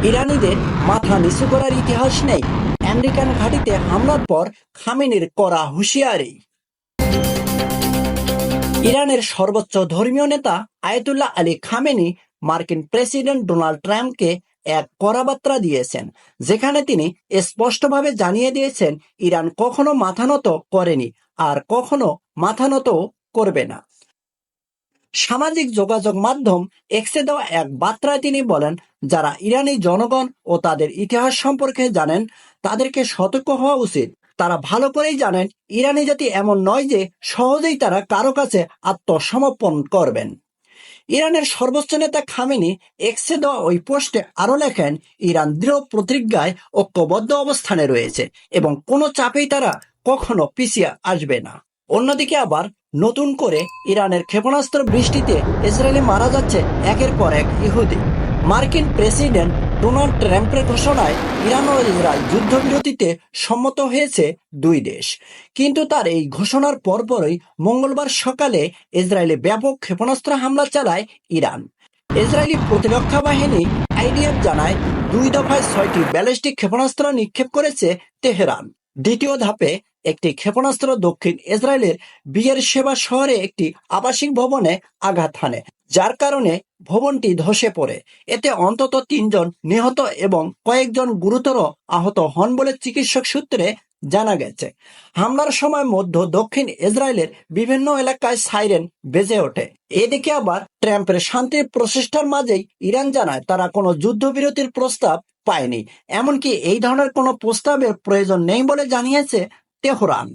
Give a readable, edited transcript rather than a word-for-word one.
ইরানিদের মাথা নিচু করার ইতিহাস নেই। আমেরিকান ঘাঁটিতে হামলার পর খামেনির কড়া হুঁশিয়ারি। ইরানের সর্বোচ্চ ধর্মীয় নেতা আয়াতুল্লাহ আলী খামেনি মার্কিন প্রেসিডেন্ট ডোনাল্ড ট্রাম্পকে এক কড়া বার্তা দিয়েছেন, যেখানে তিনি স্পষ্টভাবে জানিয়ে দিয়েছেন ইরান কখনো মাথা নত করেনি আর কখনো মাথা নত করবে না। সামাজিক যোগাযোগ মাধ্যম এক্সে দেওয়া এক বার্তায় তিনি বলেন, যারা ইরানি জনগণ ও তাদের ইতিহাস সম্পর্কে জানেন তাদেরকে সতর্ক হওয়া উচিত। তারা ভালো করেই জানেন ইরানি জাতি এমন নয় যে সহজেই তারা কারো কাছে আত্মসমর্পণ করবেন। ইরানের সর্বোচ্চ নেতা খামেনি এক্সে দেওয়া ওই পোস্টে আরো লেখেন, ইরান দৃঢ় প্রতিজ্ঞায় ঐক্যবদ্ধ অবস্থানে রয়েছে এবং কোনো চাপেই তারা কখনো পিছিয়ে আসবে না। অন্যদিকে আবার নতুন করে ইরানের ক্ষেপণাস্ত্র বৃষ্টিতে ইসরায়েলে মারা যাচ্ছে একের পর এক ইহুদি। মার্কিন প্রেসিডেন্ট ডোনাল্ড ট্রাম্পের ঘোষণায় ইরান ও ইসরায়েল যুদ্ধবিরতিতে সম্মত হয়েছে দুই দেশ, কিন্তু তার এই ঘোষণার পরপরই মঙ্গলবার সকালে ইসরায়েলে ব্যাপক ক্ষেপণাস্ত্র হামলা চালায় ইরান। ইসরায়েলি প্রতিরক্ষা বাহিনী আইডিএফ জানায়, দুই দফায় 6টি ব্যালিস্টিক ক্ষেপণাস্ত্র নিক্ষেপ করেছে তেহরান। দ্বিতীয় ধাপে একটি ক্ষেপণাস্ত্র দক্ষিণ ইসরায়েলের বিয়ের সেবা শহরে একটি আবাসিক ভবনে আঘাত হানে, যার কারণে ভবনটি ধসে পড়ে। এতে অন্তত 3 জন নিহত এবং কয়েকজন গুরুতর আহত হন বলে চিকিৎসক সূত্রে জানা গেছে। হামলার সময় মধ্য দক্ষিণ ইসরায়েলের বিভিন্ন এলাকায় সাইরেন বেজে ওঠে। এদিকে আবার ট্রাম্পের শান্তির প্রচেষ্টার মাঝেই ইরান জানায় তারা কোনো যুদ্ধবিরতির প্রস্তাব পায়নি, এমনকি এই ধরনের কোনো প্রস্তাবের প্রয়োজন নেই বলে জানিয়েছে তেহরান।